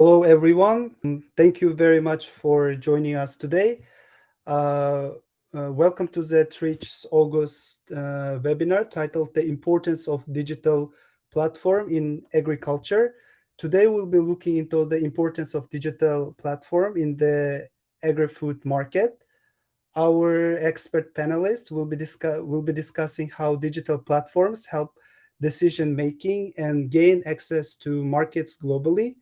Hello, everyone. Thank you very much for joining us today. Welcome to the Tridge's August webinar titled The Importance of Digital Platform in Agriculture. Today, we'll be looking into the importance of digital platform in the agri-food market. Our expert panelists will be discussing how digital platforms help decision making and gain access to markets globally.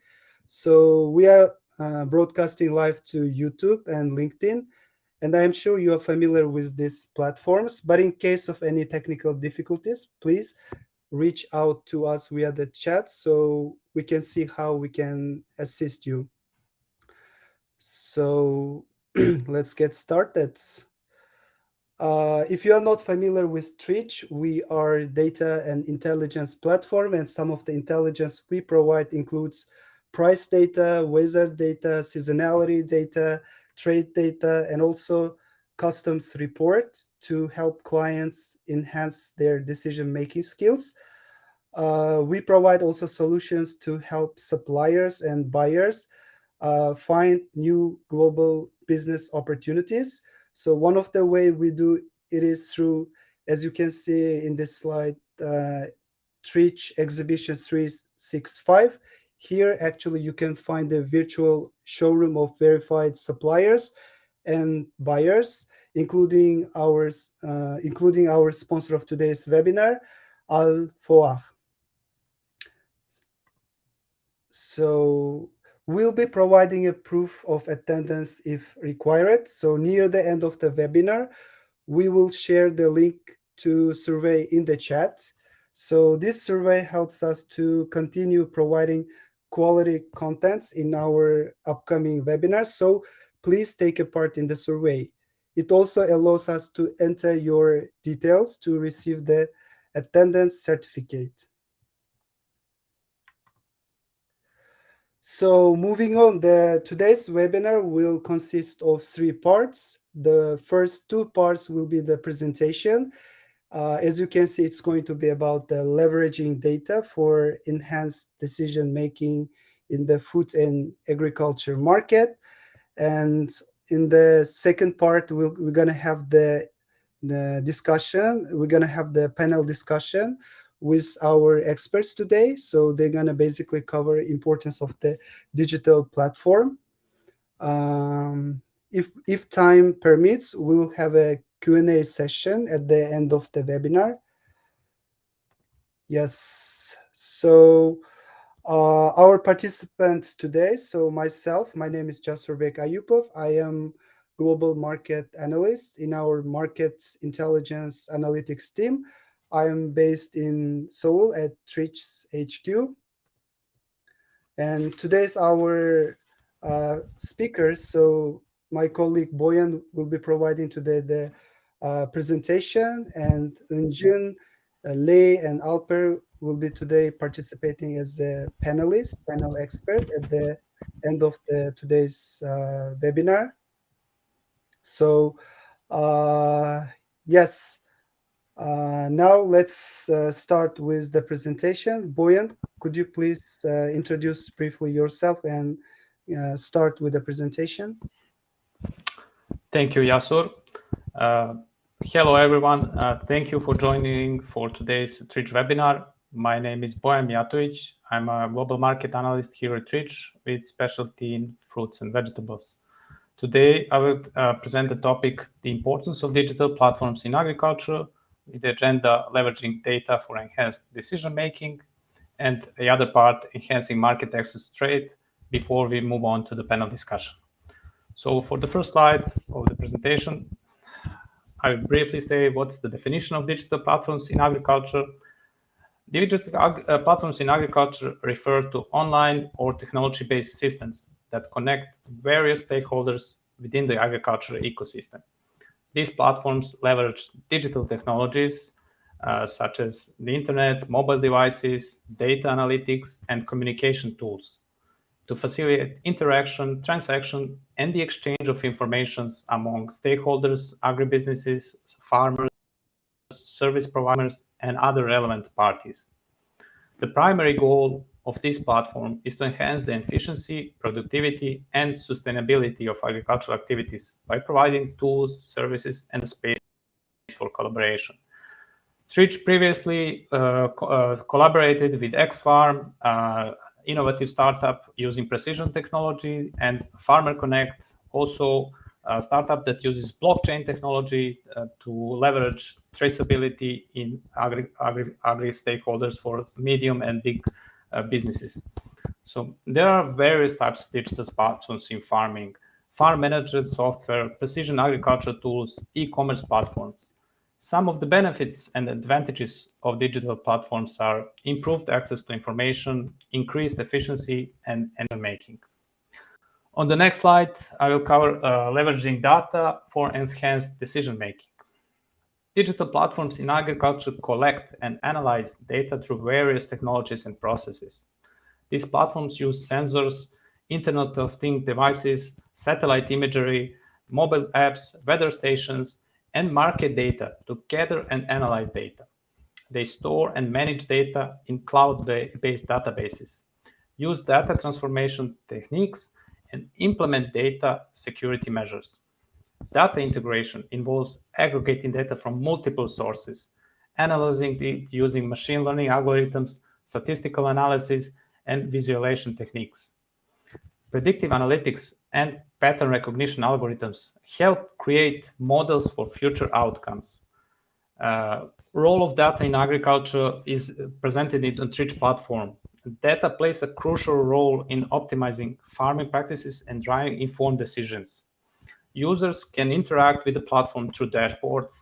So we are broadcasting live to YouTube and LinkedIn, and I am sure you are familiar with these platforms. But in case of any technical difficulties, please reach out to us via the chat so we can see how we can assist you. So let's get started. If you are not familiar with Tridge, we are data and intelligence platform, and some of the intelligence we provide includes price data, weather data, seasonality data, trade data, and also customs report to help clients enhance their decision-making skills. We provide also solutions to help suppliers and buyers find new global business opportunities. So one of the way we do it is through, as you can see in this slide, Tridge Exhibition 365. Here, actually, you can find a virtual showroom of verified suppliers and buyers, including our sponsor of today's webinar, Alper. So we'll be providing a proof of attendance if required. So near the end of the webinar, we will share the link to survey in the chat. So this survey helps us to continue providing quality contents in our upcoming webinars. So please take a part in the survey. It also allows us to enter your details to receive the attendance certificate. So moving on, today's webinar will consist of 3 parts. The first 2 parts will be the presentation. As you can see, it's going to be about the leveraging data for enhanced decision making in the food and agriculture market. And in the second part, we're going to have the discussion. We're going to have the panel discussion with our experts today. So they're going to basically cover importance of the digital platform. If time permits, we will have a Q&A session at the end of the webinar. Yes. So our participants today, so myself, my name is Jasurbek Ayupov. I am global market analyst in our market intelligence analytics team. I am based in Seoul at Tridge's HQ. And today's our speakers. So my colleague Bojan will be providing today the presentation, and Eunjin, Lei, and Alper will be today participating as a panel expert at the end of today's webinar. So yes, now let's start with the presentation. Bojan, could you please introduce briefly yourself and start with the presentation? Thank you, Yasur. Hello, everyone. Thank you for joining for today's Tridge webinar. My name is Bojan Mijatovic. I'm a global market analyst here at Tridge with specialty in fruits and vegetables. Today, I will present the topic, the importance of digital platforms in agriculture, with the agenda leveraging data for enhanced decision-making, and the other part, enhancing market access to trade, before we move on to the panel discussion. So for the first slide of the presentation, I will briefly say what's the definition of digital platforms in agriculture. Digital platforms in agriculture refer to online or technology-based systems that connect various stakeholders within the agriculture ecosystem. These platforms leverage digital technologies such as the internet, mobile devices, data analytics, and communication tools to facilitate interaction, transaction, and the exchange of information among stakeholders, agribusinesses, farmers, service providers, and other relevant parties. The primary goal of this platform is to enhance the efficiency, productivity, and sustainability of agricultural activities by providing tools, services, and a space for collaboration. Tridge previously collaborated with X-Farm, innovative startup using precision technology, and Farmer Connect, also a startup that uses blockchain technology to leverage traceability in agri stakeholders for medium and big businesses. So there are various types of digital platforms in farming: farm management software, precision agriculture tools, e-commerce platforms. Some of the benefits and advantages of digital platforms are improved access to information, increased efficiency, and decision making. On the next slide, I will cover leveraging data for enhanced decision making. Digital platforms in agriculture collect and analyze data through various technologies and processes. These platforms use sensors, Internet of Things devices, satellite imagery, mobile apps, weather stations, and market data to gather and analyze data. They store and manage data in cloud-based databases, use data transformation techniques, and implement data security measures. Data integration involves aggregating data from multiple sources, analyzing it using machine learning algorithms, statistical analysis, and visualization techniques. Predictive analytics and pattern recognition algorithms help create models for future outcomes. Role of data in agriculture is presented in the Tridge platform. Data plays a crucial role in optimizing farming practices and driving informed decisions. Users can interact with the platform through dashboards,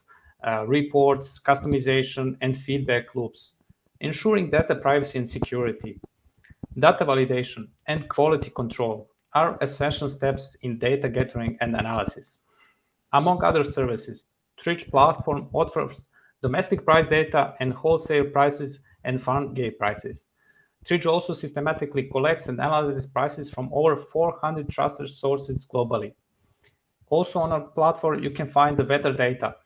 reports, customization, and feedback loops, ensuring data privacy and security. Data validation and quality control are essential steps in data gathering and analysis. Among other services, Tridge platform offers domestic price data and wholesale prices and farm gate prices. Tridge also systematically collects and analyzes prices from over 400 trusted sources globally. Also on our platform, you can find the weather data.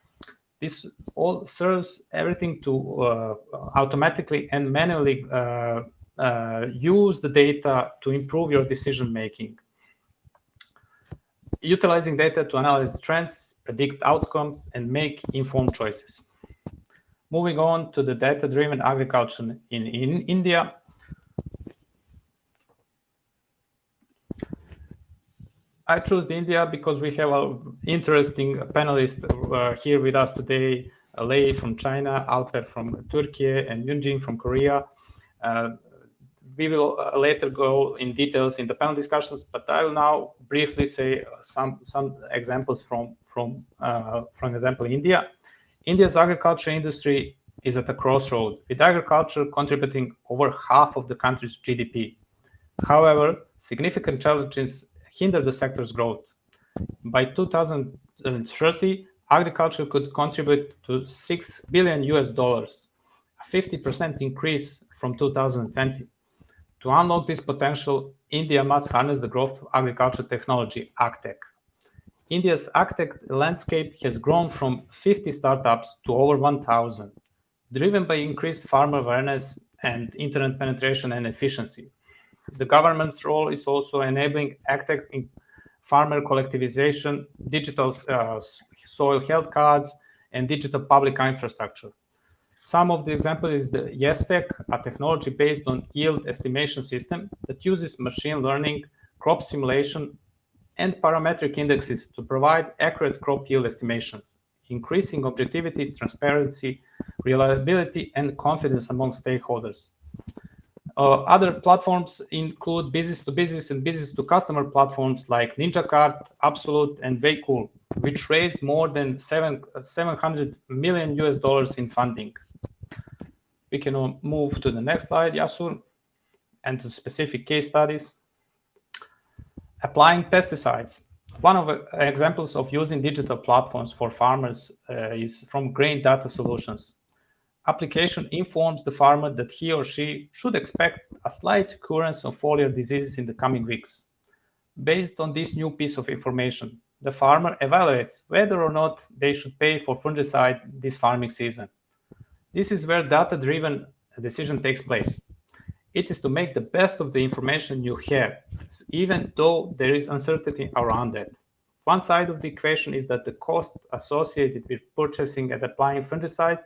This all serves everything to automatically and manually use the data to improve your decision making. Utilizing data to analyze trends, predict outcomes, and make informed choices. Moving on to the data-driven agriculture in India. I chose India because we have an interesting panelist here with us today, Lei from China, Alper from Türkiye, and Eunjin from Korea. We will later go in details in the panel discussions, but I will now briefly say some examples from example, India. India's agriculture industry is at a crossroad, with agriculture contributing over half of the country's GDP. However, significant challenges hinder the sector's growth. By 2030, agriculture could contribute to $6 billion, a 50% increase from 2020. To unlock this potential, India must harness the growth of agriculture technology, AgTech. India's AgTech landscape has grown from 50 startups to over 1,000, driven by increased farmer awareness and internet penetration and efficiency. The government's role is also enabling AgTech in farmer collectivization, digital soil health cards, and digital public infrastructure. Some of the examples is the Jasurbek, a technology based on yield estimation system that uses machine learning, crop simulation, and parametric indexes to provide accurate crop yield estimations, increasing objectivity, transparency, reliability, and confidence among stakeholders. Other platforms include business-to-business and business-to-customer platforms like NinjaCart, Absolute, and Waycool, which raised more than $700 million in funding. We can move to the next slide, Jasur, and to specific case studies. Applying pesticides. One of the examples of using digital platforms for farmers is from Grain Data Solutions. Application informs the farmer that he or she should expect a slight occurrence of foliar diseases in the coming weeks. Based on this new piece of information, the farmer evaluates whether or not they should pay for fungicide this farming season. This is where data-driven decision takes place. It is to make the best of the information you have, even though there is uncertainty around it. One side of the equation is that the cost associated with purchasing and applying fungicides.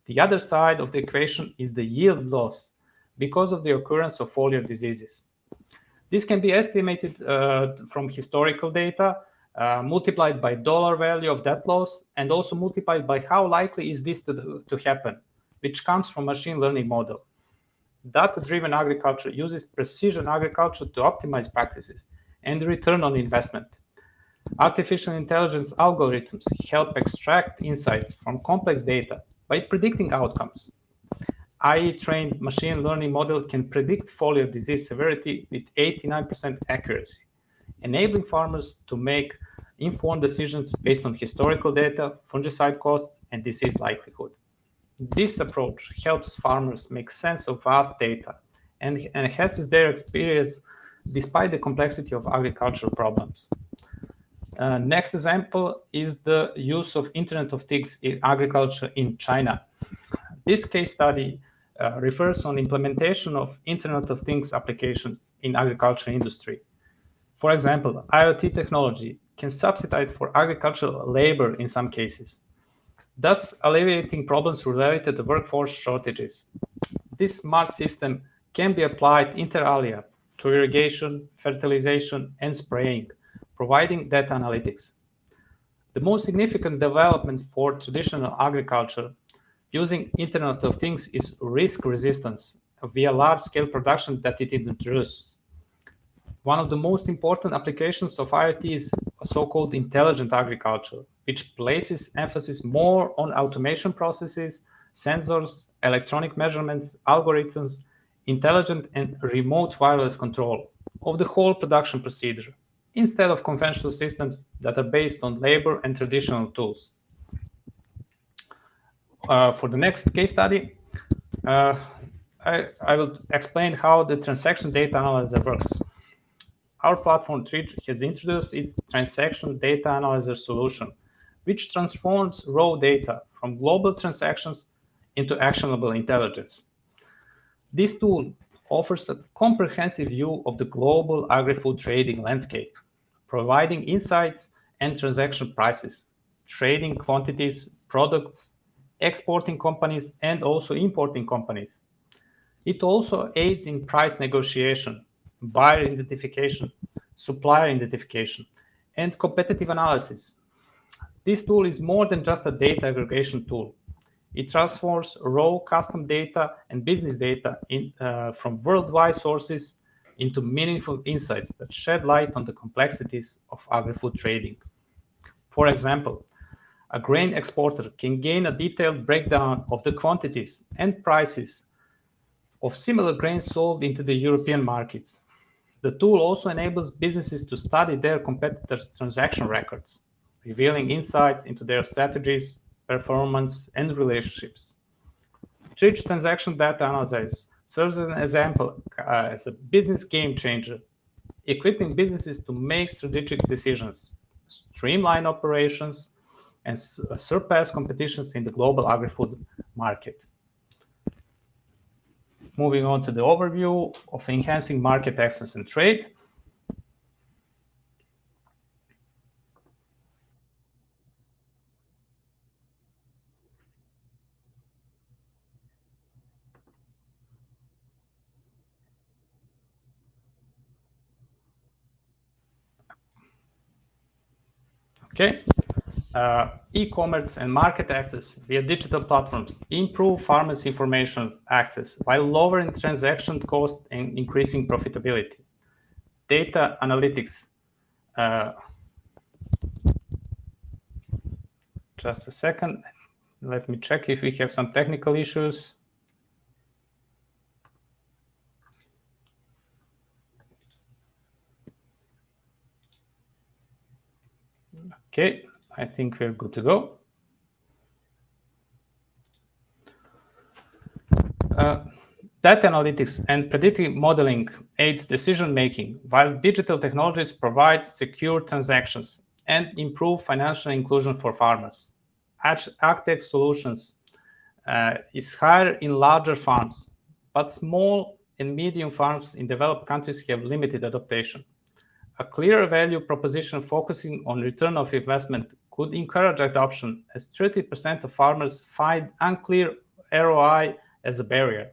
The other side of the equation is the yield loss because of the occurrence of foliar diseases. This can be estimated from historical data, multiplied by dollar value of that loss, and also multiplied by how likely is this to happen, which comes from machine learning model. Data-driven agriculture uses precision agriculture to optimize practices and return on investment. Artificial intelligence algorithms help extract insights from complex data by predicting outcomes. AI-trained machine learning model can predict foliar disease severity with 89% accuracy, enabling farmers to make informed decisions based on historical data, fungicide costs, and disease likelihood. This approach helps farmers make sense of vast data and enhances their experience despite the complexity of agricultural problems. Next example is the use of Internet of Things in agriculture in China. This case study refers on implementation of Internet of Things applications in agriculture industry. For example, IoT technology can subsidize for agricultural labor in some cases, thus alleviating problems related to workforce shortages. This smart system can be applied inter alia to irrigation, fertilization, and spraying, providing data analytics. The most significant development for traditional agriculture using Internet of Things is risk resistance via large-scale production that it introduces. One of the most important applications of IoT is so-called intelligent agriculture, which places emphasis more on automation processes, sensors, electronic measurements, algorithms, intelligent and remote wireless control of the whole production procedure, instead of conventional systems that are based on labor and traditional tools. For the next case study, I will explain how the transaction data analyzer works. Our platform Tridge has introduced its transaction data analyzer solution, which transforms raw data from global transactions into actionable intelligence. This tool offers a comprehensive view of the global agri-food trading landscape, providing insights and transaction prices, trading quantities, products, exporting companies, and also importing companies. It also aids in price negotiation, buyer identification, supplier identification, and competitive analysis. This tool is more than just a data aggregation tool. It transforms raw custom data and business data from worldwide sources into meaningful insights that shed light on the complexities of agri-food trading. For example, a grain exporter can gain a detailed breakdown of the quantities and prices of similar grains sold into the European markets. The tool also enables businesses to study their competitors' transaction records, revealing insights into their strategies, performance, and relationships. Tridge transaction data analysis serves as an example as a business game changer, equipping businesses to make strategic decisions, streamline operations, and surpass competitions in the global agri-food market. Moving on to the overview of enhancing market access and trade. Okay. E-commerce and market access via digital platforms improve farmers' information access while lowering transaction costs and increasing profitability. Data analytics. Just a second. Let me check if we have some technical issues. Okay, I think we're good to go. Data analytics and predictive modeling aids decision-making, while digital technologies provide secure transactions and improve financial inclusion for farmers. AgTech solutions is higher in larger farms, but small and medium farms in developed countries have limited adaptation. A clearer value proposition focusing on return of investment could encourage adoption, as 30% of farmers find unclear ROI as a barrier.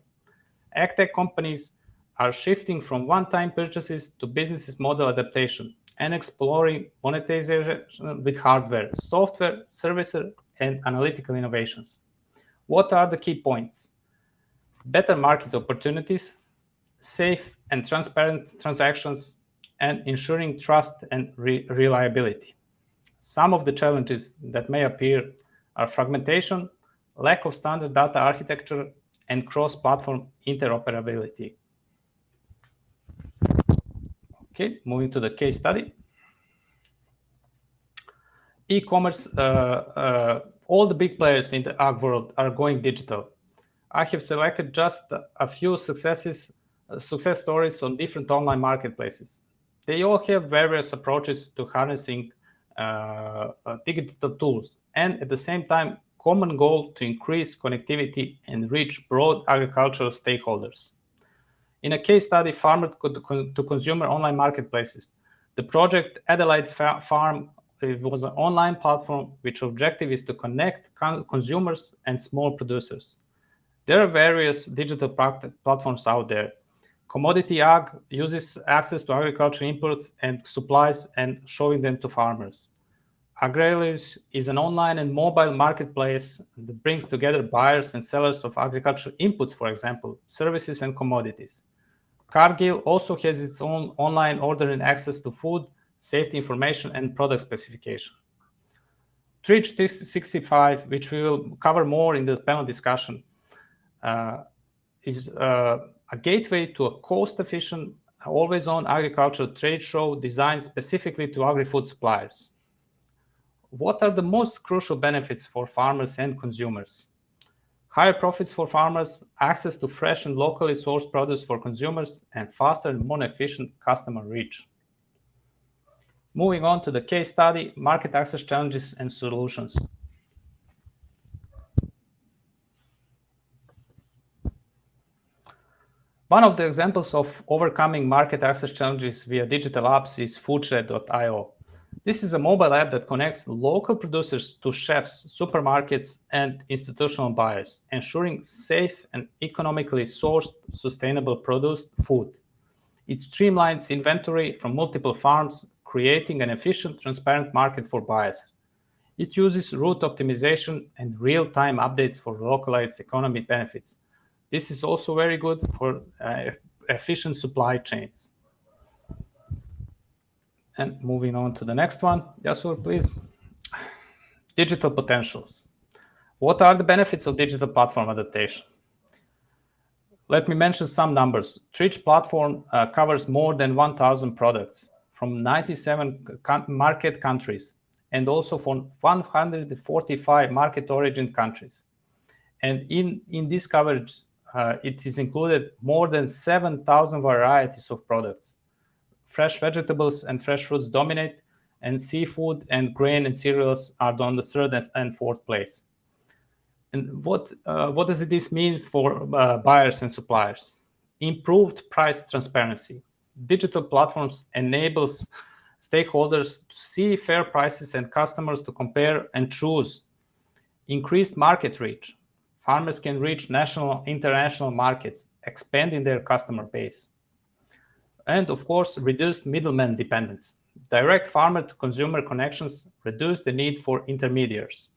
AgTech companies are shifting from one-time purchases to business model adaptation and exploring monetization with hardware, software, services, and analytical innovations. What are the key points? Better market opportunities, safe and transparent transactions, and ensuring trust and reliability. Some of the challenges that may appear are fragmentation, lack of standard data architecture, and cross-platform interoperability. Okay, moving to the case study. E-commerce, all the big players in the ag world are going digital. I have selected just a few success stories on different online marketplaces. They all have various approaches to harnessing digital tools, and at the same time, common goal to increase connectivity and reach broad agricultural stakeholders. In a case study, farmer to consumer online marketplaces, the project Adelaide Farm was an online platform which objective is to connect consumers and small producers. There are various digital platforms out there. Commodity Ag uses access to agricultural inputs and supplies and showing them to farmers. Agrelius is an online and mobile marketplace that brings together buyers and sellers of agricultural inputs, for example, services and commodities. Cargill also has its own online ordering access to food, safety information, and product specification. Tridge 365, which we will cover more in the panel discussion, is a gateway to a cost-efficient, always-on agricultural trade show designed specifically to agri-food suppliers. What are the most crucial benefits for farmers and consumers? Higher profits for farmers, access to fresh and locally sourced produce for consumers, and faster and more efficient customer reach. Moving on to the case study, market access challenges and solutions. One of the examples of overcoming market access challenges via digital apps is foodshed.io. This is a mobile app that connects local producers to chefs, supermarkets, and institutional buyers, ensuring safe and economically sourced, sustainable produced food. It streamlines inventory from multiple farms, creating an efficient, transparent market for buyers. It uses route optimization and real-time updates for localized economy benefits. This is also very good for efficient supply chains. And moving on to the next one. Jasur, please. Digital potentials. What are the benefits of digital platform adaptation? Let me mention some numbers. Tridge platform covers more than 1,000 products from 97 market countries and also from 145 market origin countries. And in this coverage, it is included more than 7,000 varieties of products. Fresh vegetables and fresh fruits dominate, and seafood and grain and cereals are on the third and fourth place. And what does this mean for buyers and suppliers? Improved price transparency. Digital platforms enables stakeholders to see fair prices and customers to compare and choose. Increased market reach. Farmers can reach national, international markets, expanding their customer base. And of course, reduced middleman dependence. Direct farmer to consumer connections reduce the need for intermediaries.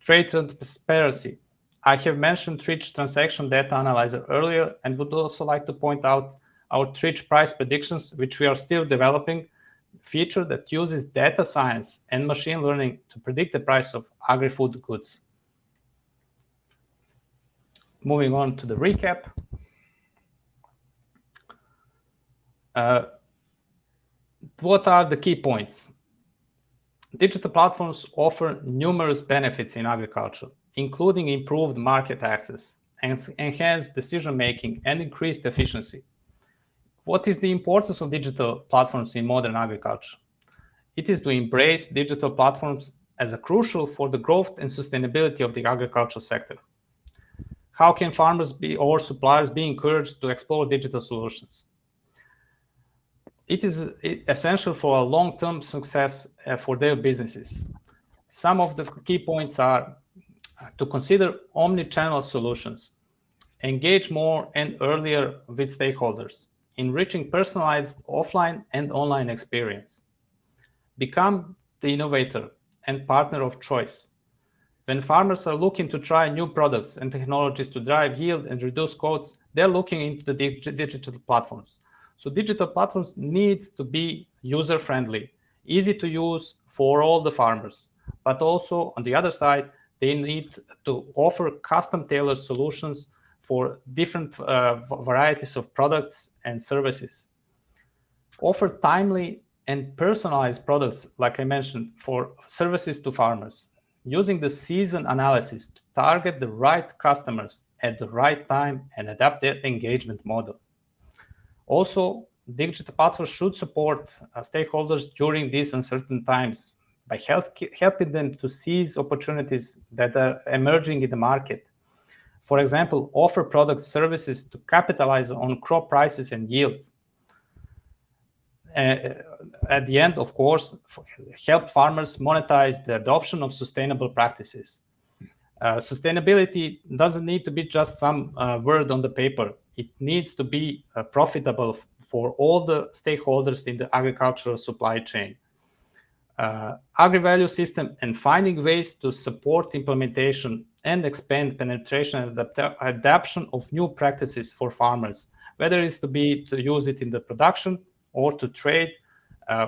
Trade transparency. I have mentioned Tridge transaction data analyzer earlier and would also like to point out our Tridge price predictions, which we are still developing, feature that uses data science and machine learning to predict the price of agri-food goods. Moving on to the recap. What are the key points? Digital platforms offer numerous benefits in agriculture, including improved market access, enhanced decision-making, and increased efficiency. What is the importance of digital platforms in modern agriculture? It is to embrace digital platforms as a crucial for the growth and sustainability of the agricultural sector. How can farmers or suppliers be encouraged to explore digital solutions? It is essential for a long-term success for their businesses. Some of the key points are to consider omni-channel solutions, engage more and earlier with stakeholders, enriching personalized offline and online experience, become the innovator and partner of choice. When farmers are looking to try new products and technologies to drive yield and reduce costs, they're looking into the digital platforms. So digital platforms need to be user-friendly, easy to use for all the farmers. But also, on the other side, they need to offer custom-tailored solutions for different varieties of products and services. Offer timely and personalized products, like I mentioned, for services to farmers, using the season analysis to target the right customers at the right time and adapt their engagement model. Also, digital platforms should support stakeholders during these uncertain times by helping them to seize opportunities that are emerging in the market. For example, offer product services to capitalize on crop prices and yields. At the end, of course, help farmers monetize the adoption of sustainable practices. Sustainability doesn't need to be just some word on the paper. It needs to be profitable for all the stakeholders in the agricultural supply chain. Agri-value system and finding ways to support implementation and expand penetration and adoption of new practices for farmers, whether it's to use it in the production or to trade.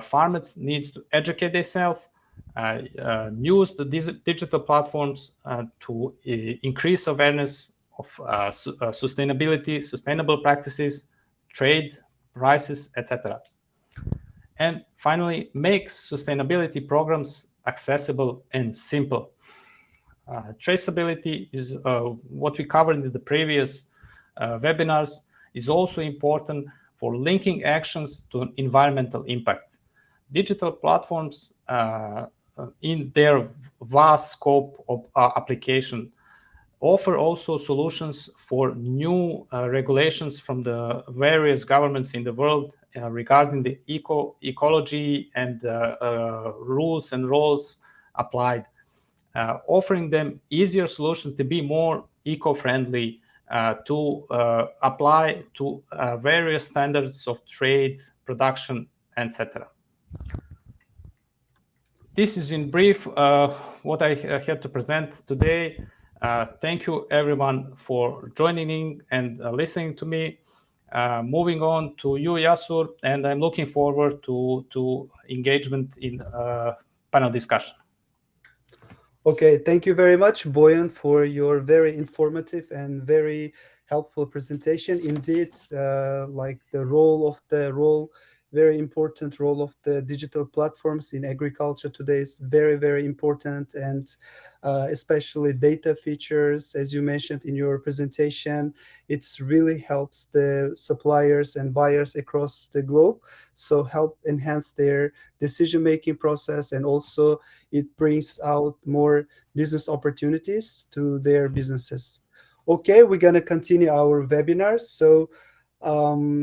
Farmers needs to educate themselves, use the digital platforms to increase awareness of sustainability, sustainable practices, trade, prices, etc. And finally, make sustainability programs accessible and simple. Traceability is what we covered in the previous webinars, is also important for linking actions to environmental impact. Digital platforms in their vast scope of application offer also solutions for new regulations from the various governments in the world regarding the ecology and rules and roles applied, offering them easier solutions to be more eco-friendly, to apply to various standards of trade, production, etc. This is in brief what I had to present today. Thank you everyone for joining in and listening to me. Moving on to you, Yasur, and I'm looking forward to engagement in panel discussion. Okay, thank you very much, Bojan, for your very informative and very helpful presentation. Indeed, like the very important role of the digital platforms in agriculture today is very, very important, and especially data features, as you mentioned in your presentation, it really helps the suppliers and buyers across the globe, so help enhance their decision-making process, and also it brings out more business opportunities to their businesses. Okay, we're going to continue our webinar. So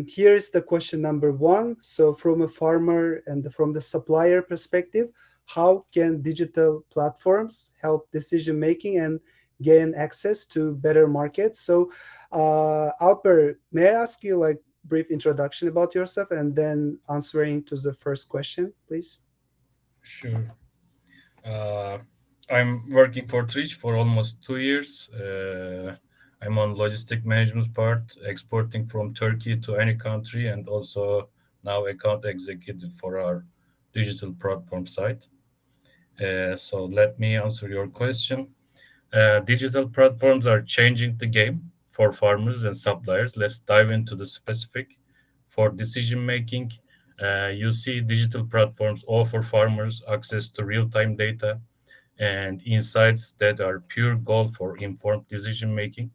here is the question number one. So from a farmer and from the supplier perspective, how can digital platforms help decision making and gain access to better markets? So Alper, may I ask you like brief introduction about yourself and then answering to the first question, please? Sure. I'm working for Tridge for almost 2 years. I'm on logistic management part, exporting from Turkey to any country, and also now account executive for our digital platform site. So let me answer your question. Digital platforms are changing the game for farmers and suppliers. Let's dive into the specific. For decision making, you see digital platforms offer farmers access to real-time data and insights that are pure gold for informed decision making.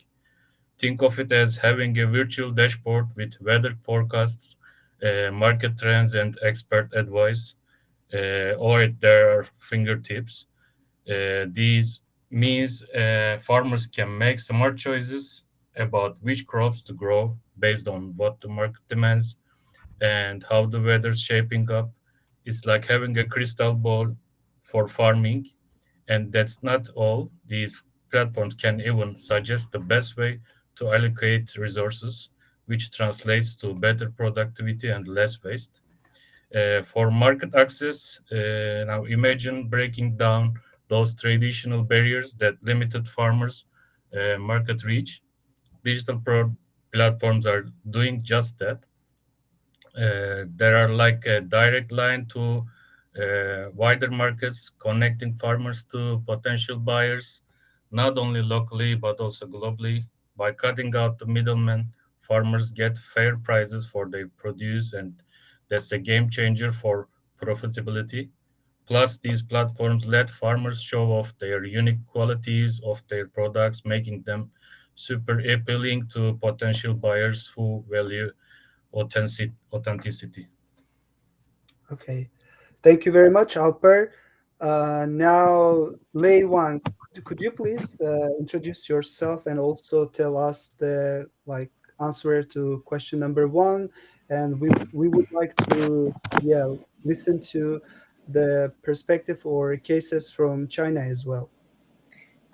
Think of it as having a virtual dashboard with weather forecasts, market trends, and expert advice, all at their fingertips. These means farmers can make smart choices about which crops to grow based on what the market demands and how the weather's shaping up. It's like having a crystal ball for farming. And that's not all. These platforms can even suggest the best way to allocate resources, which translates to better productivity and less waste. For market access, now imagine breaking down those traditional barriers that limited farmers' market reach. Digital platforms are doing just that. There are like a direct line to wider markets, connecting farmers to potential buyers, not only locally but also globally. By cutting out the middlemen, farmers get fair prices for their produce, and that's a game changer for profitability. Plus, these platforms let farmers show off their unique qualities of their products, making them super appealing to potential buyers who value authenticity. Okay. Thank you very much, Alper. Now, Lei Wang, could you please introduce yourself and also tell us the answer to question number one? And we would like to listen to the perspective or cases from China as well.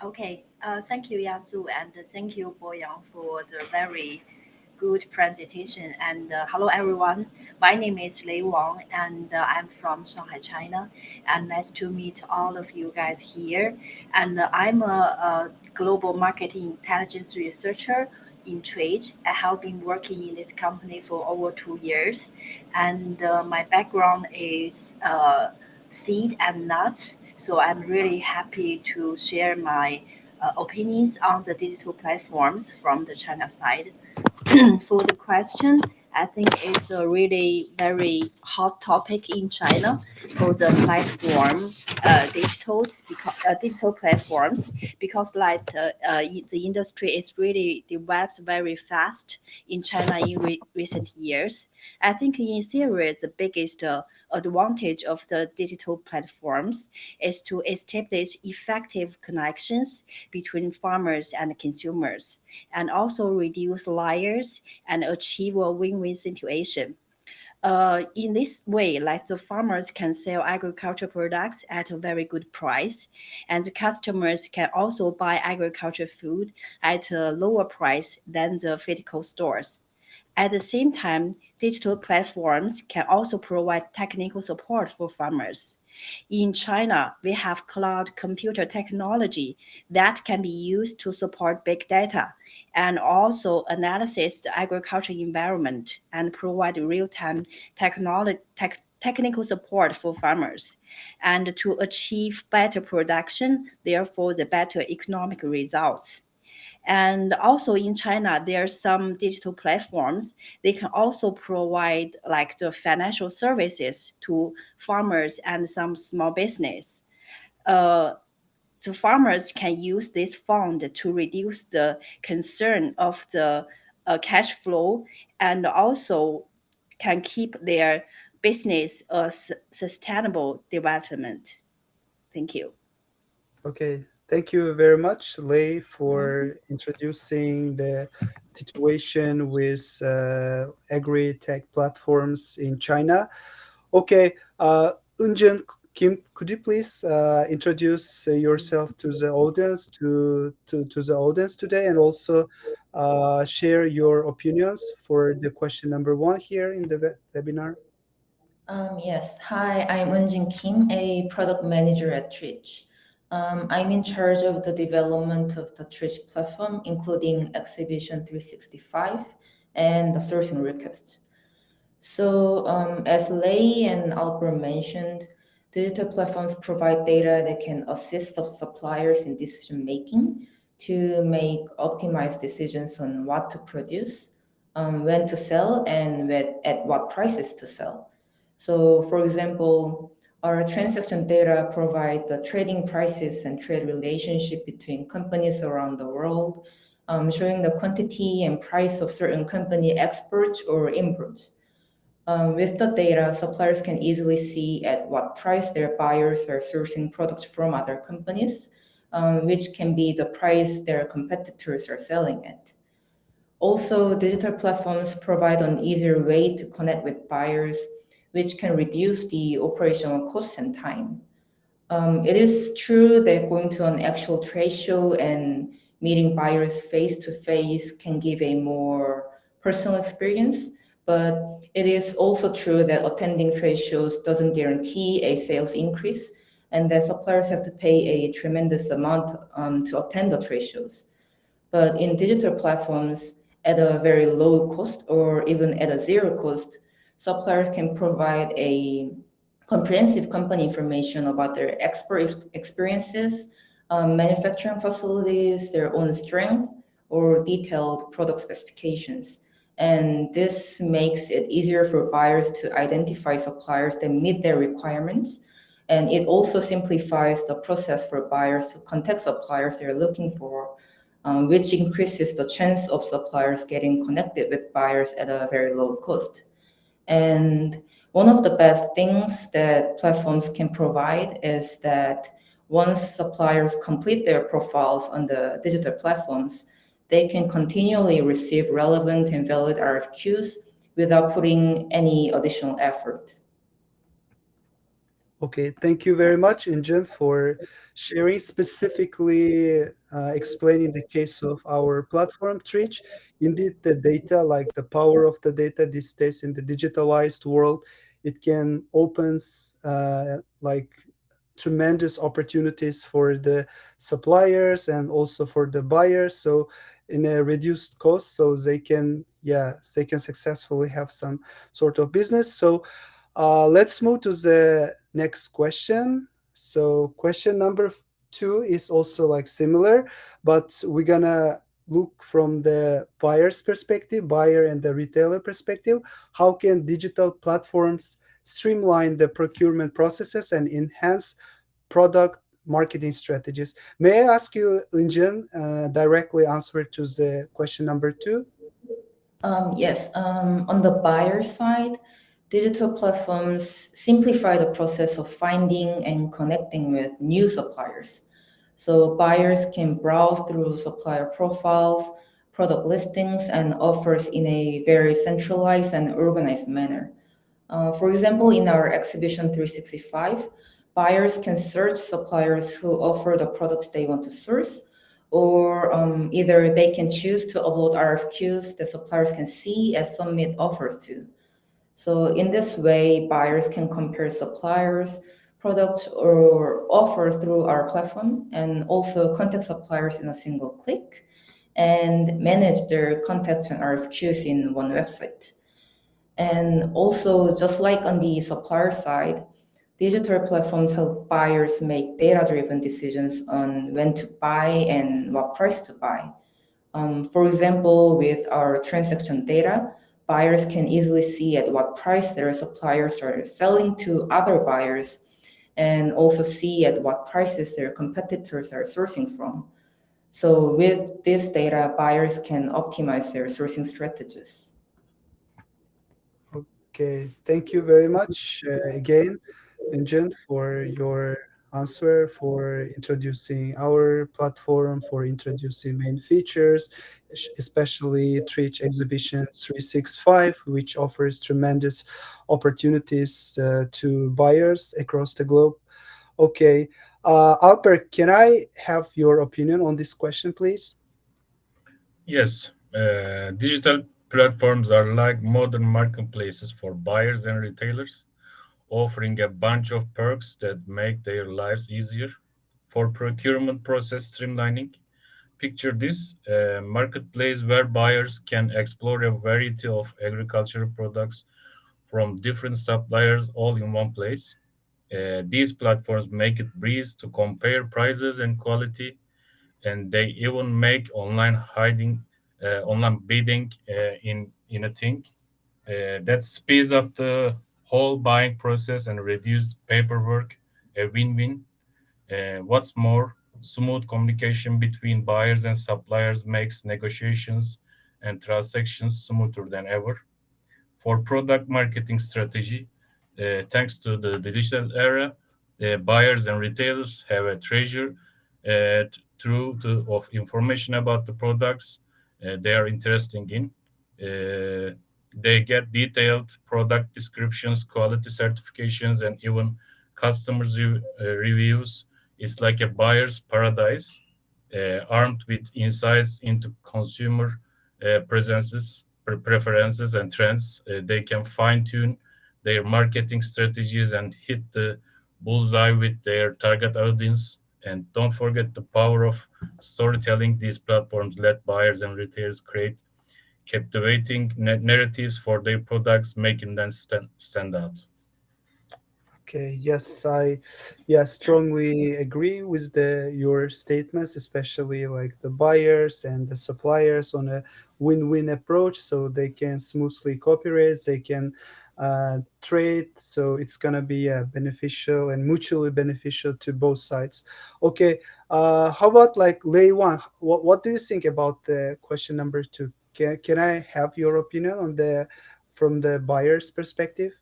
Okay, thank you, Yasu, and thank you, Boyan, for the very good presentation. And hello, everyone. My name is Lei Wang, and I'm from Shanghai, China. And nice to meet all of you guys here. And I'm a global marketing intelligence researcher in Tridge. I have been working in this company for over 2 years. And my background is seed and nuts. So I'm really happy to share my opinions on the digital platforms from the China side. For the question, I think it's a really very hot topic in China for the platform digital platforms because the industry is really developed very fast in China in recent years. I think in theory the biggest advantage of the digital platforms is to establish effective connections between farmers and consumers and also reduce layers and achieve a win-win situation. In this way, like the farmers can sell agricultural products at a very good price, and the customers can also buy agricultural food at a lower price than the physical stores. At the same time, digital platforms can also provide technical support for farmers. In China, we have cloud computer technology that can be used to support big data and also analysis the agricultural environment and provide real-time technical support for farmers and to achieve better production, therefore the better economic results. And also in China, there are some digital platforms. They can also provide like the financial services to farmers and some small business. Uh, the farmers can use this fund to reduce the concern of the cash flow and also can keep their business a sustainable development. Thank you. Okay, thank you very much, Lei, for introducing the situation with agri-tech platforms in China. Okay, Eunjin, Kim, could you please introduce yourself to the audience to the audience today, and also share your opinions for the question number one here in the webinar? Yes. Hi, I'm Eunjin Kim, a product manager at Tridge. I'm in charge of the development of the Tridge platform, including Exhibition 365 and the sourcing request. So, as Lei and Alper mentioned, digital platforms provide data that can assist the suppliers in decision making to make optimized decisions on what to produce, when to sell, and at what prices to sell. So, for example, our transaction data provide the trading prices and trade relationship between companies around the world, showing the quantity and price of certain company exports or imports. With the data, suppliers can easily see at what price their buyers are sourcing products from other companies, which can be the price their competitors are selling at. Also, digital platforms provide an easier way to connect with buyers, which can reduce the operational costs and time. It is true that going to an actual trade show and meeting buyers face to face can give a more personal experience, but it is also true that attending trade shows doesn't guarantee a sales increase, and that suppliers have to pay a tremendous amount to attend the trade shows. But in digital platforms, at a very low cost or even at a zero cost, suppliers can provide a comprehensive company information about their expert experiences, manufacturing facilities, their own strength, or detailed product specifications. And this makes it easier for buyers to identify suppliers that meet their requirements. And it also simplifies the process for buyers to contact suppliers they're looking for, which increases the chance of suppliers getting connected with buyers at a very low cost. And one of the best things that platforms can provide is that once suppliers complete their profiles on the digital platforms, they can continually receive relevant and valid RFQs without putting any additional effort. Okay, thank you very much, Eunjin, for sharing, specifically explaining the case of our platform, Tridge. Indeed, the data, like the power of the data these days in the digitalized world, it can opens like tremendous opportunities for the suppliers and also for the buyers. So in a reduced cost, so they can successfully have some sort of business. So let's move to the next question. So question number 2 is also like similar, but we're gonna look from the buyer's perspective, buyer and the retailer perspective. How can digital platforms streamline the procurement processes and enhance product marketing strategies? May I ask you, Eunjin, directly answer to the question number 2? Yes, on the buyer side, digital platforms simplify the process of finding and connecting with new suppliers. So buyers can browse through supplier profiles, product listings, and offers in a very centralized and organized manner. For example, in our Exhibition 365, buyers can search suppliers who offer the products they want to source, or either they can choose to upload RFQs that suppliers can see and submit offers to. So in this way, buyers can compare suppliers, products, or offers through our platform, and also contact suppliers in a single click and manage their contacts and RFQs in one website. And also, just like on the supplier side, digital platforms help buyers make data-driven decisions on when to buy and what price to buy. For example, with our transaction data, buyers can easily see at what price their suppliers are selling to other buyers, and also see at what prices their competitors are sourcing from. So with this data, buyers can optimize their sourcing strategies. Okay, thank you very much again, Eunjin, for your answer, for introducing our platform, for introducing main features, especially Tridge Exhibition 365, which offers tremendous opportunities to buyers across the globe. Okay, Alper, can I have your opinion on this question, please? Yes, digital platforms are like modern marketplaces for buyers and retailers, offering a bunch of perks that make their lives easier. For procurement process streamlining, picture this a marketplace where buyers can explore a variety of agricultural products from different suppliers all in one place. These platforms make it breeze to compare prices and quality, and they even make online bidding in a thing that speeds up the whole buying process and reduce paperwork. A win-win. What's more, smooth communication between buyers and suppliers makes negotiations and transactions smoother than ever. For product marketing strategy, thanks to the digital era, buyers and retailers have a treasure of information about the products they are interested in. They get detailed product descriptions, quality certifications, and even customers' reviews. It's like a buyer's paradise, armed with insights into consumer preferences and trends. They can fine-tune their marketing strategies and hit the bullseye with their target audience. And don't forget the power of storytelling. These platforms let buyers and retailers create captivating narratives for their products, making them stand out. Okay, yes, I strongly agree with your statements, especially like the buyers and the suppliers on a win-win approach, so they can smoothly cooperate, they can trade, so it's gonna be beneficial and mutually beneficial to both sides. Okay, how about like Lei Wang? What do you think about the question number 2? Can I have your opinion on from the buyer's perspective?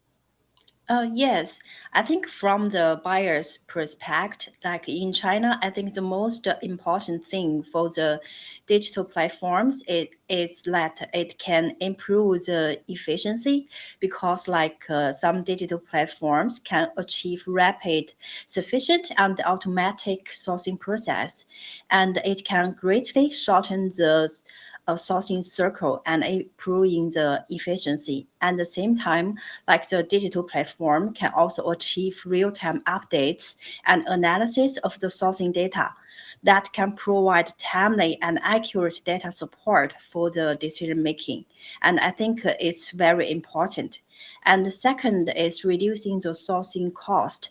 Yes, I think from the buyer's perspective, like in China, I think the most important thing for the digital platforms is that it can improve the efficiency, because like some digital platforms can achieve rapid, sufficient, and automatic sourcing process, and it can greatly shorten the sourcing circle and improving the efficiency. At the same time, like the digital platform can also achieve real-time updates and analysis of the sourcing data that can provide timely and accurate data support for the decision making. And I think it's very important. And the second is reducing the sourcing cost.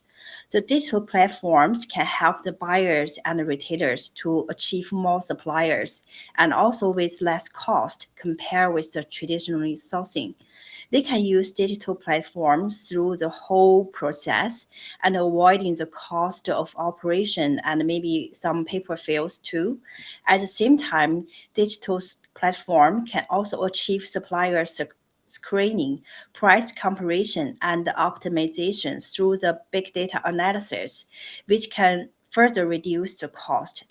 The digital platforms can help the buyers and retailers to achieve more suppliers and also with less cost compared with the traditional sourcing. They can use digital platforms through the whole process and avoiding the cost of operation and maybe some paper files too. At the same time, digital platform can also achieve supplier screening, price comparison, and optimization through the big data analysis, which can further reduce the cost.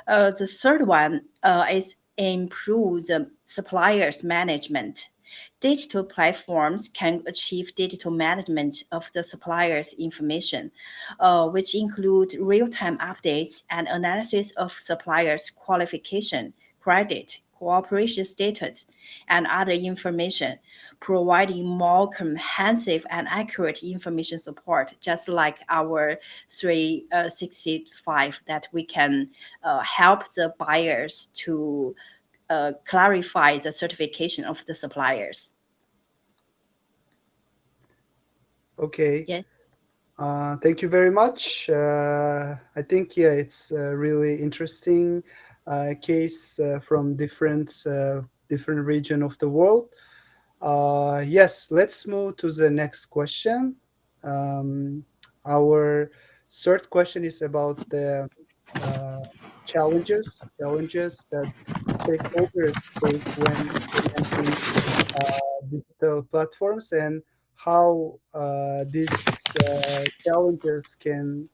The third one is improve the suppliers management. Digital platforms can achieve digital management of the supplier's information, which include real-time updates and analysis of suppliers' qualification, credit, cooperation status, and other information, providing more comprehensive and accurate information support, just like our 365, that we can help the buyers to clarify the certification of the suppliers. Okay. Yes. Thank you very much. I think it's a really interesting case from different region of the world. Yes, let's move to the next question. Our third question is about the uh, challenges that stakeholders face when implementing digital platforms, and how these challenges can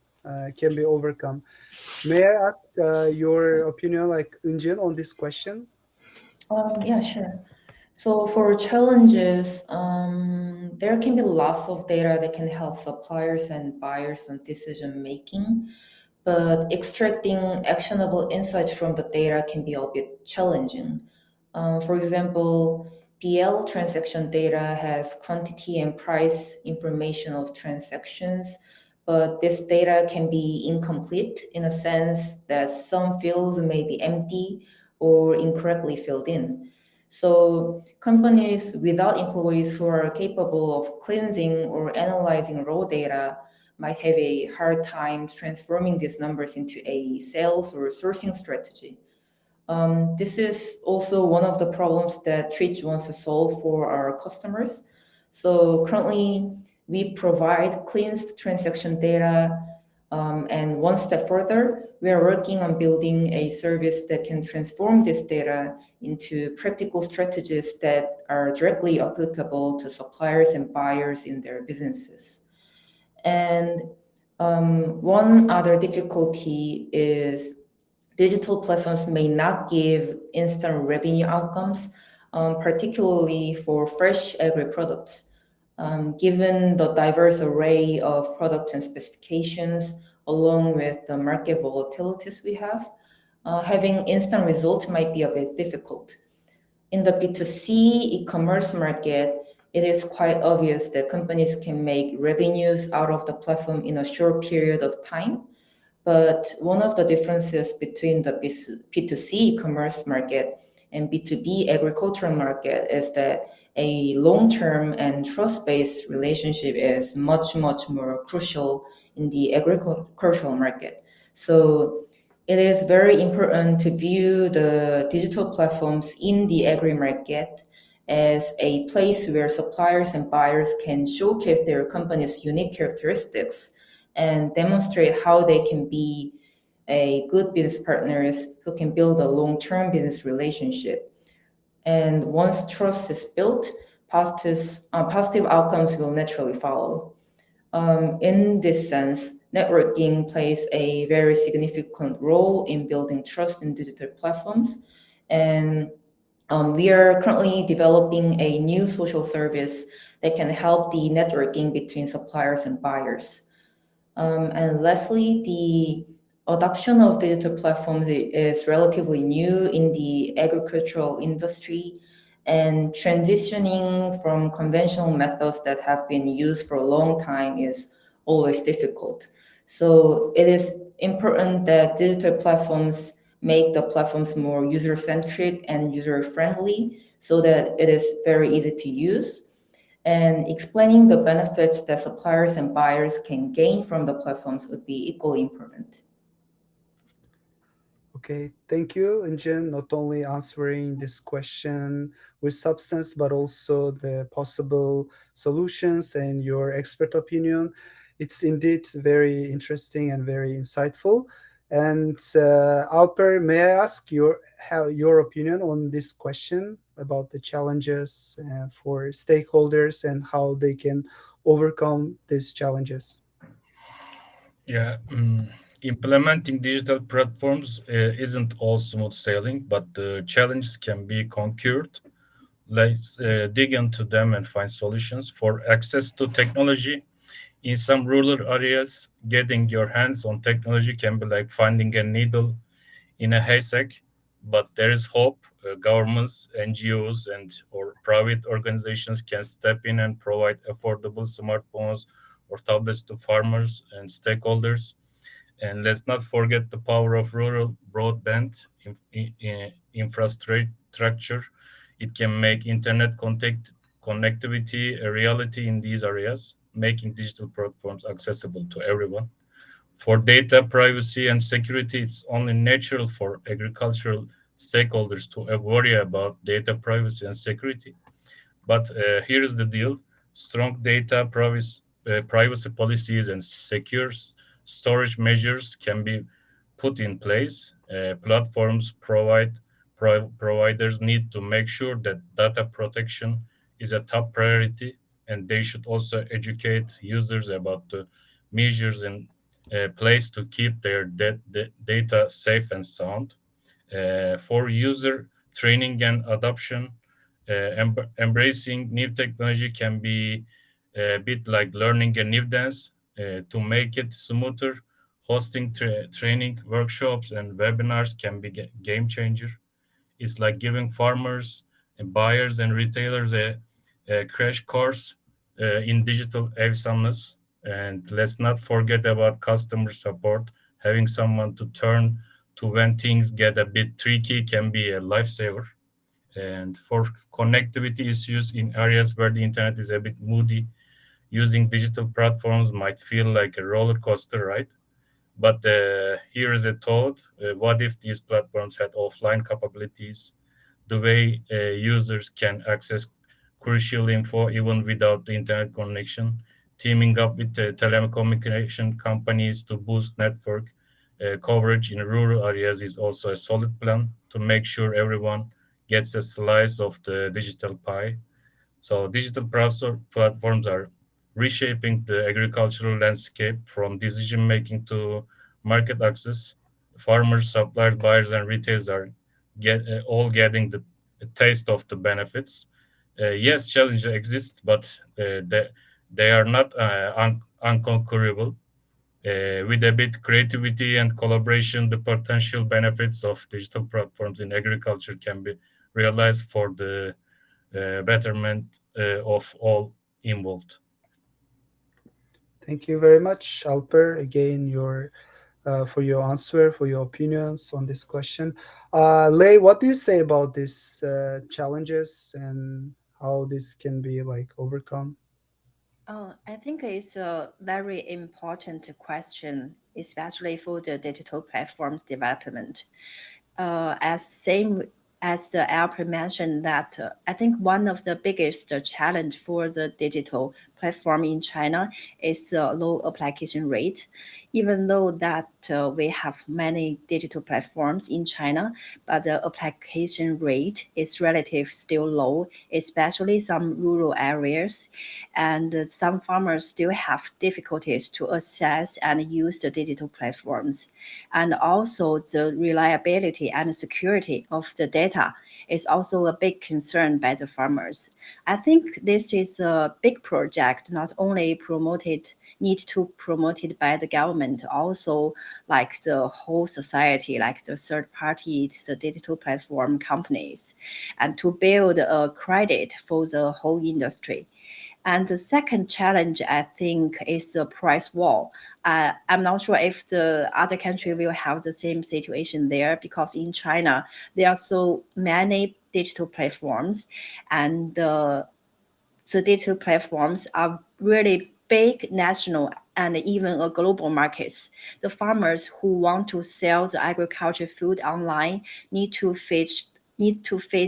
be overcome. May I ask your opinion, like Eunjin, on this question? Yeah, sure. So for challenges, there can be lots of data that can help suppliers and buyers on decision making, but extracting actionable insights from the data can be a bit challenging. For example, PL transaction data has quantity and price information of transactions, but this data can be incomplete in a sense that some fields may be empty or incorrectly filled in. So companies without employees who are capable of cleansing or analyzing raw data might have a hard time transforming these numbers into a sales or sourcing strategy. This is also one of the problems that Tridge wants to solve for our customers. So currently, we provide cleansed transaction data, and one step further, we are working on building a service that can transform this data into practical strategies that are directly applicable to suppliers and buyers in their businesses. And one other difficulty is digital platforms may not give instant revenue outcomes, particularly for fresh agri products. Given the diverse array of products and specifications, along with the market volatilities we have, having instant results might be a bit difficult. In the B2C e-commerce market, it is quite obvious that companies can make revenues out of the platform in a short period of time. But one of the differences between the B2C e-commerce market and B2B agricultural market is that a long-term and trust-based relationship is much, much more crucial in the agricultural market. So it is very important to view the digital platforms in the agri market as a place where suppliers and buyers can showcase their company's unique characteristics and demonstrate how they can be a good business partners who can build a long-term business relationship. And once trust is built, positive outcomes will naturally follow. In this sense, networking plays a very significant role in building trust in digital platforms. And we are currently developing a new social service that can help the networking between suppliers and buyers. And lastly, the adoption of digital platforms is relatively new in the agricultural industry, and transitioning from conventional methods that have been used for a long time is always difficult. So it is important that digital platforms make the platforms more user-centric and user-friendly so that it is very easy to use. And explaining the benefits that suppliers and buyers can gain from the platforms would be equally important. Okay, thank you, Eunjin, not only answering this question with substance, but also the possible solutions and your expert opinion. It's indeed very interesting and very insightful. And Alper, may I ask your opinion on this question about the challenges for stakeholders and how they can overcome these challenges? Yeah, implementing digital platforms isn't all smooth sailing, but the challenges can be conquered. Let's dig into them and find solutions. For access to technology, in some rural areas, getting your hands on technology can be like finding a needle in a haystack, but there is hope. Governments, NGOs, and or private organizations can step in and provide affordable smartphones or tablets to farmers and stakeholders. And let's not forget the power of rural broadband infrastructure. It can make internet connectivity a reality in these areas, making digital platforms accessible to everyone. For data privacy and security, it's only natural for agricultural stakeholders to worry about data privacy and security. But here's the deal: strong data privacy policies and secure storage measures can be put in place. Platforms providers need to make sure that data protection is a top priority, and they should also educate users about the measures in place to keep their data safe and sound. For user training and adoption, embracing new technology can be a bit like learning a new dance. To make it smoother, hosting training workshops and webinars can be game changer. It's like giving farmers and buyers and retailers a crash course in digital awesomeness. And let's not forget about customer support. Having someone to turn to when things get a bit tricky can be a lifesaver. And for connectivity issues in areas where the internet is a bit moody, using digital platforms might feel like a roller coaster ride. But here is a thought: what if these platforms had offline capabilities, the way users can access crucial info even without the internet connection, teaming up with telecommunication companies to boost network coverage in rural areas is also a solid plan to make sure everyone gets a slice of the digital pie. So digital platforms are reshaping the agricultural landscape from decision making to market access. farmers, suppliers, buyers, and retailers are all getting the a taste of the benefits. Yes, challenges exist, but they are not unconquerable. With a bit creativity and collaboration, the potential benefits of digital platforms in agriculture can be realized for the betterment of all involved. Thank you very much, Alper. Again, for your answer, for your opinions on this question. Lei, what do you say about these challenges and how this can be like overcome? I think it's a very important question, especially for the digital platforms development. As same as Alper mentioned that I think one of the biggest challenge for the digital platform in China is low application rate. Even though that we have many digital platforms in China, but the application rate is relative still low, especially some rural areas, and some farmers still have difficulties to access and use the digital platforms. And also the reliability and security of the data is also a big concern by the farmers. I think this is a big project, not only need to promote it by the government, also like the whole society, like the third parties, the digital platform companies, and to build a credit for the whole industry. And the second challenge, I think, is the price war. I'm not sure if the other country will have the same situation there, because in China, there are so many digital platforms, and the digital platforms are really big national and even a global markets. The farmers who want to sell the agriculture food online need to face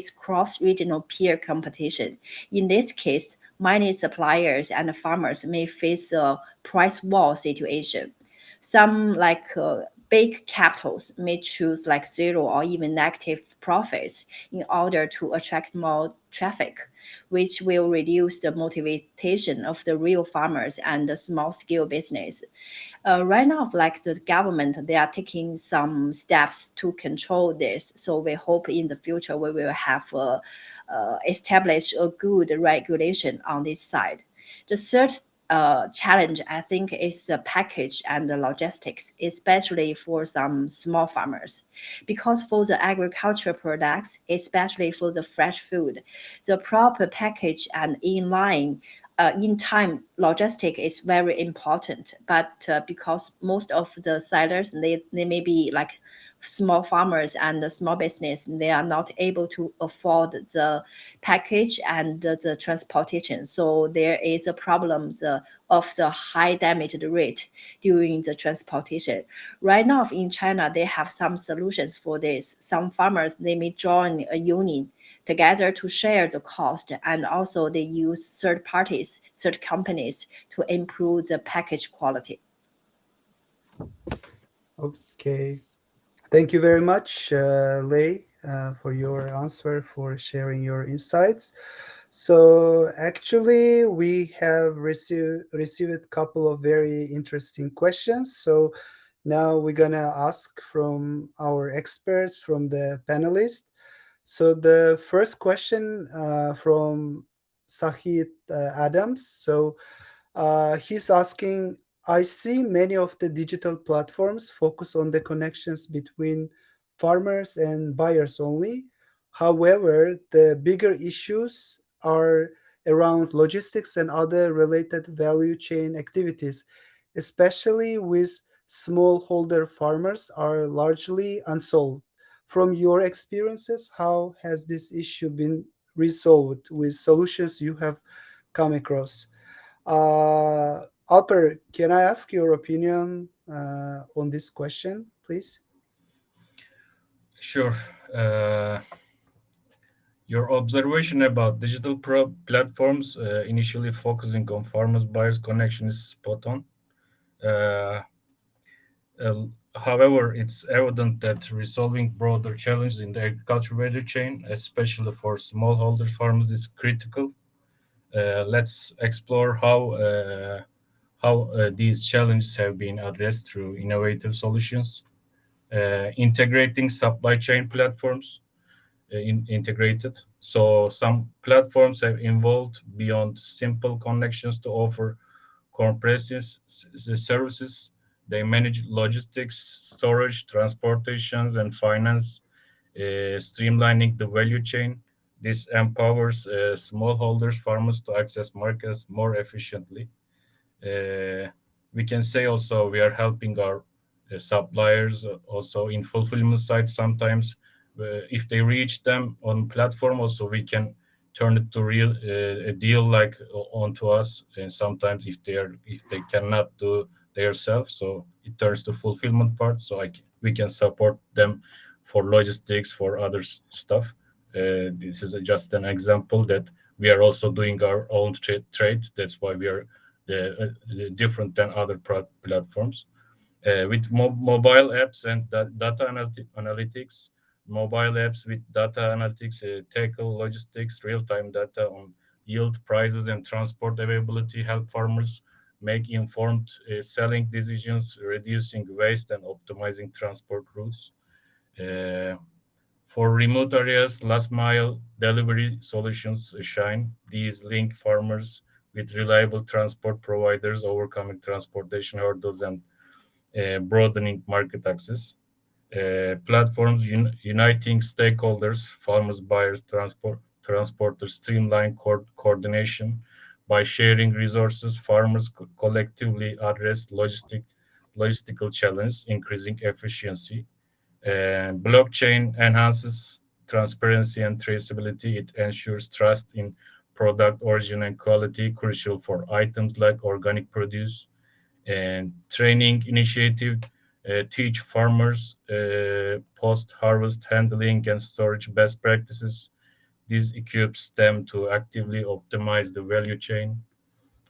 cross-regional peer competition. In this case, many suppliers and farmers may face a price war situation. Some big capitals may choose like zero or even negative profits in order to attract more traffic, which will reduce the motivation of the real farmers and the small scale business. Right now, like the government, they are taking some steps to control this. So we hope in the future we will have establish a good regulation on this side. The third challenge, I think, is the package and the logistics, especially for some small farmers. Because for the agriculture products, especially for the fresh food, the proper package and in time logistic is very important. But because most of the sellers, they may be like small farmers and the small business, they are not able to afford the package and the transportation. So there is a problem of the high damage rate during the transportation. Right now in China, they have some solutions for this. Some farmers, they may join a union together to share the cost, and also they use third companies to improve the package quality. Okay. Thank you very much, Lei, for your answer, for sharing your insights. So actually, we have received a couple of very interesting questions. So now we're gonna ask from our experts, from the panelists. So the first question from Sahid Adams. So he's asking, I see many of the digital platforms focus on the connections between farmers and buyers only. However, the bigger issues are around logistics and other related value chain activities, especially with smallholder farmers, are largely unsolved. From your experiences, how has this issue been resolved with solutions you have come across? Alper, can I ask your opinion on this question, please? Sure. Your observation about digital platforms initially focusing on farmers buyers connection is spot on. Uh, However, it's evident that resolving broader challenges in the agriculture value chain, especially for smallholder farmers, is critical. Let's explore how these challenges have been addressed through innovative solutions. integrating supply chain platforms integrated. So some platforms have evolved beyond simple connections to offer comprehensive services. They manage logistics, storage, transportations, and finance, streamlining the value chain. This empowers smallholders, farmers to access markets more efficiently. We can say also we are helping our suppliers also in fulfillment side sometimes. If they reach them on platform, also we can turn it to real a deal like onto us. And sometimes if they cannot do themselves, so it turns to fulfillment part. So we can support them for logistics, for other stuff. This is just an example that we are also doing our own trade. That's why we are different than other platforms. With mobile apps and data analytics, mobile apps with data analytics tackle logistics, real-time data on yield, prices, and transport availability, help farmers make informed selling decisions, reducing waste and optimizing transport routes. Uh, for remote areas, last mile delivery solutions shine. These link farmers with reliable transport providers, overcoming transportation hurdles and broadening market access. Platforms uniting stakeholders, farmers, buyers, transporters, streamline coordination. By sharing resources, farmers collectively address logistical challenges, increasing efficiency. Blockchain enhances transparency and traceability. It ensures trust in product origin and quality, crucial for items like organic produce. And training initiative teach farmers post-harvest handling and storage best practices. This equips them to actively optimize the value chain.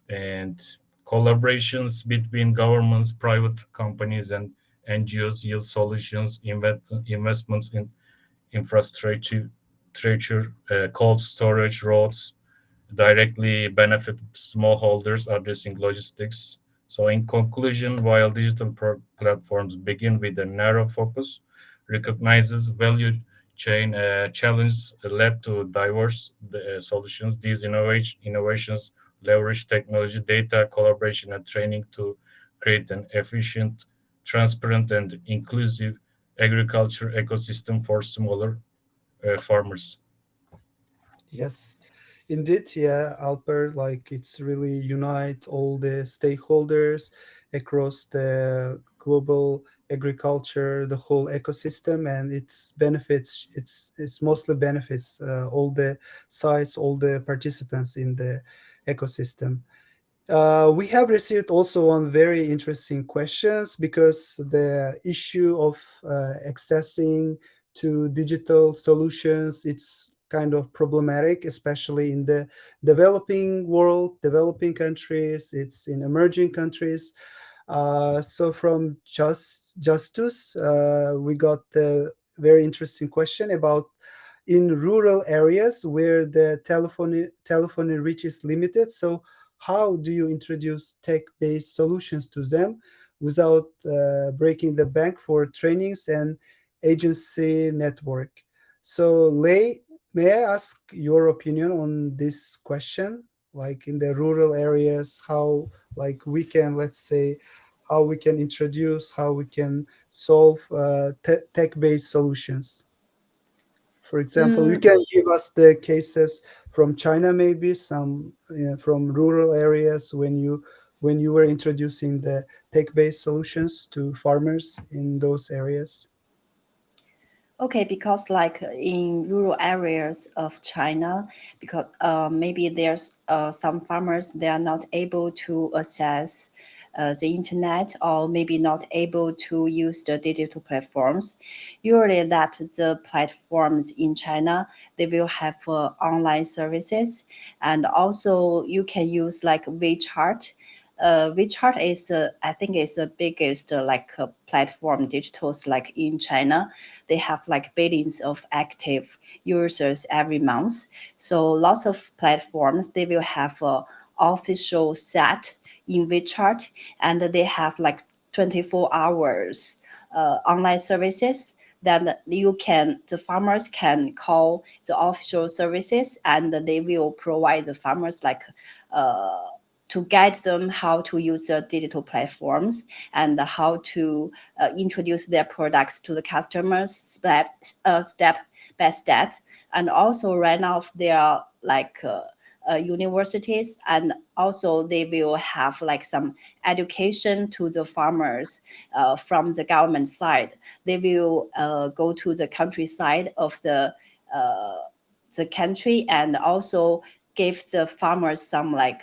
And collaborations between governments, private companies, and NGOs yield solutions. Investments in infrastructure, cold storage, roads, directly benefit smallholders addressing logistics. So, in conclusion, while digital platforms begin with a narrow focus, recognizes value chain challenges led to diverse solutions. These innovations leverage technology, data, collaboration, and training to create an efficient, transparent, and inclusive agriculture ecosystem for smaller farmers. Yes, indeed. Yeah, Alper, like it's really unite all the stakeholders across the global agriculture, the whole ecosystem, and its benefits. It's mostly benefits all the sites, all the participants in the ecosystem. We have received also one very interesting questions because the issue of accessing to digital solutions, it's kind of problematic, especially in the developing world, developing countries, it's in emerging countries. So from Justus, we got the very interesting question about in rural areas where the telephony reach is limited. So how do you introduce tech-based solutions to them without breaking the bank for trainings and agency network? So Lei, may I ask your opinion on this question? Like in the rural areas, how like we can, let's say, how we can introduce, how we can solve tech-based solutions. For example, you can give us the cases from China, maybe some from rural areas when you were introducing the tech-based solutions to farmers in those areas. Okay, because like in rural areas of China, because maybe there's some farmers they are not able to access the internet or maybe not able to use the digital platforms. Usually, that the platforms in China they will have online services, and also you can use like WeChat. WeChat is, I think, is the biggest platform digitals like in China. They have like billions of active users every month. So lots of platforms they will have a official set in WeChat, and they have like 24 hours online services. Then the farmers can call the official services, and they will provide the farmers like to guide them how to use the digital platforms and how to introduce their products to the customers step by step. And also right now there are like universities, and also they will have like some education to the farmers from the government side. They will go to the countryside of the country and also give the farmers some like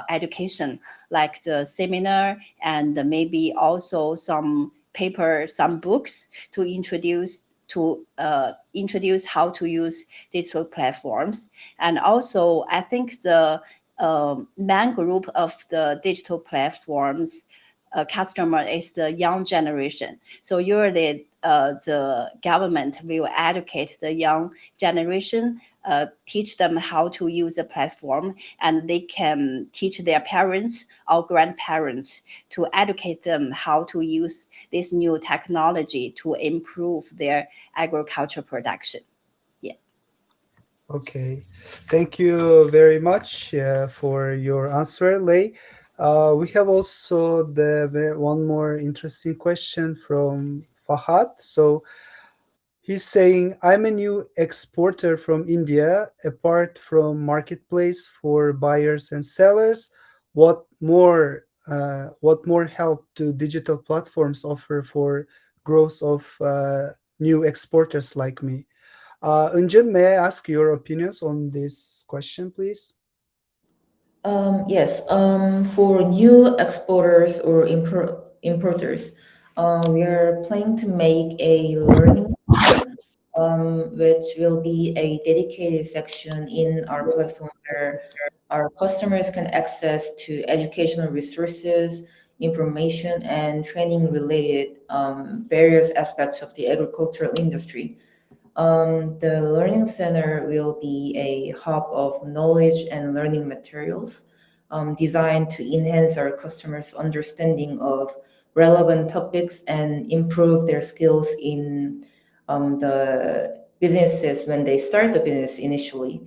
education, like the seminar, and maybe also some paper, some books to introduce how to use digital platforms. And also, I think the main group of the digital platforms customer is the young generation. So usually the government will educate the young generation, teach them how to use the platform, and they can teach their parents or grandparents to educate them how to use this new technology to improve their agriculture production. Okay, thank you very much for your answer, Lei. We have also one more interesting question from Fahad. So he's saying, I'm a new exporter from India. Apart from marketplace for buyers and sellers, what more help do digital platforms offer for growth of new exporters like me? Eunjin, may I ask your opinions on this question, please? Yes, for new exporters or importers, we are planning to make a learning center, which will be a dedicated section in our platform where our customers can access to educational resources, information, and training related various aspects of the agricultural industry. The Learning Center will be a hub of knowledge and learning materials designed to enhance our customers' understanding of relevant topics and improve their skills in the businesses when they start the business initially.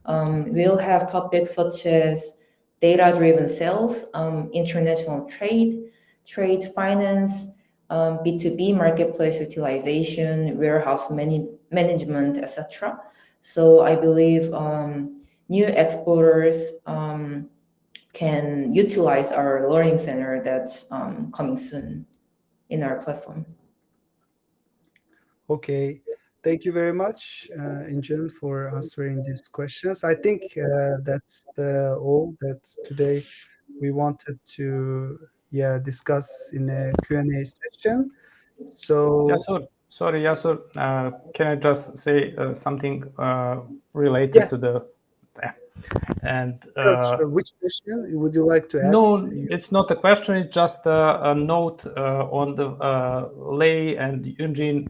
We'll have topics such as data-driven sales, international trade finance, B2B marketplace utilization, warehouse management, etc. So I believe new exporters can utilize our learning center that's coming soon in our platform. Okay, thank you very much, Eunjin, for answering these questions. I think that's all that today we wanted to discuss in a Q&A session. So Yasur, sorry, Yasur, can I just say something related to the and sure. Which question would you like to add? no, it's not a question. It's just a note on the Lei and Eunjin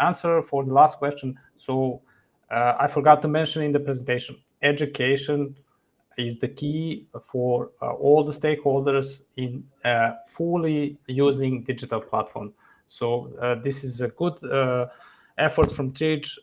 answer for the last question. So I forgot to mention in the presentation, education is the key for all the stakeholders in fully using digital platform. So this is a good effort from Tridge,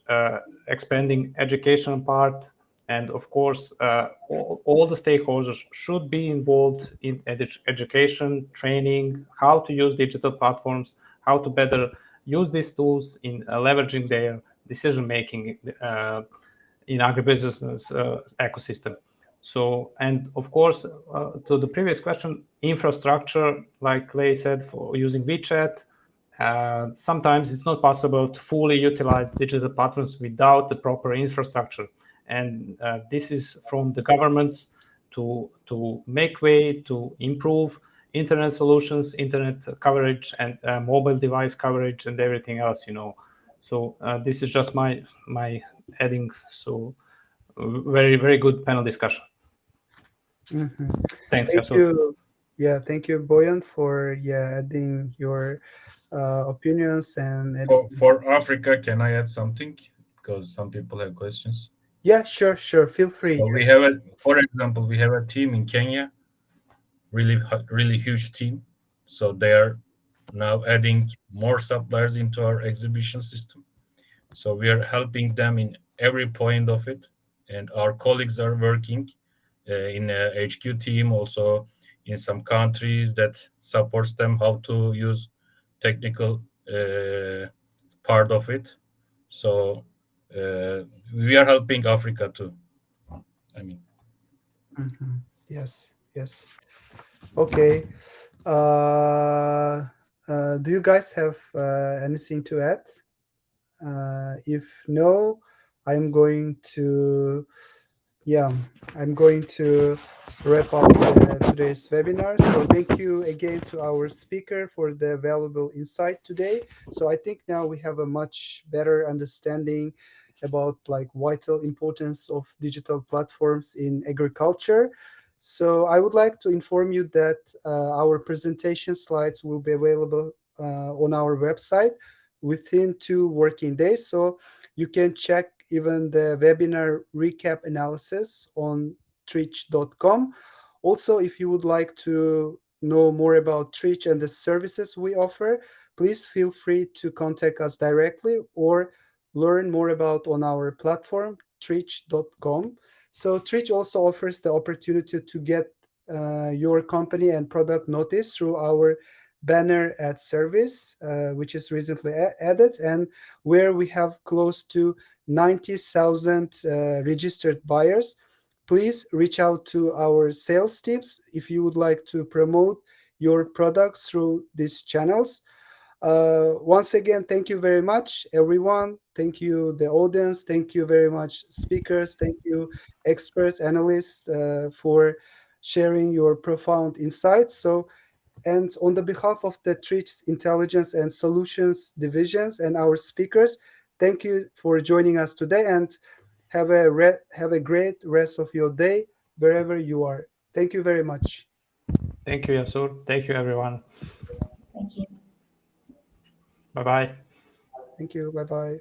expanding education part. And of course, all the stakeholders should be involved in education, training, how to use digital platforms, how to better use these tools in leveraging their decision-making in agribusiness ecosystem. So, and of course, to the previous question, infrastructure, like Lei said, for using WeChat, sometimes it's not possible to fully utilize digital platforms without the proper infrastructure. And this is from the governments to make way to improve internet solutions, internet coverage, and mobile device coverage, and everything else. So this is just my adding. So very, very good panel discussion. Mm-hmm. Thanks, Thank Yasur. you. Yeah, thank you, Bojan, for adding your opinions and For Africa, can I add something? Because some people have questions. yeah, sure, feel free. So we have for example, we have a team in Kenya, really huge team. So they are now adding more suppliers into our exhibition system. So we are helping them in every point of it, and our colleagues are working in a HQ team, also in some countries that supports them how to use technical part of it. So we are helping Africa too. I mean, Yes, yes. Okay. Do you guys have anything to add? If no, I'm going to wrap up today's webinar. So thank you again to our speaker for the valuable insight today. So I think now we have a much better understanding about like vital importance of digital platforms in agriculture. So I would like to inform you that our presentation slides will be available on our website within 2 working days. So you can check even the webinar recap analysis on tridge.com. Also, if you would like to know more about Tridge and the services we offer, please feel free to contact us directly or learn more about on our platform, tridge.com. So Tridge also offers the opportunity to get your company and product noticed through our banner ad service, which is recently added, and where we have close to 90,000 registered buyers. Please reach out to our sales teams if you would like to promote your products through these channels. Once again, thank you very much, everyone. Thank you, the audience. Thank you very much, speakers. Thank you, experts, analysts, for sharing your profound insights. And on the behalf of the Tridge Intelligence and Solutions divisions and our speakers, thank you for joining us today, and have a great rest of your day wherever you are. Thank you very much. Thank you, Yasur. Thank you, everyone. Thank you. Bye bye. Thank you. Bye bye.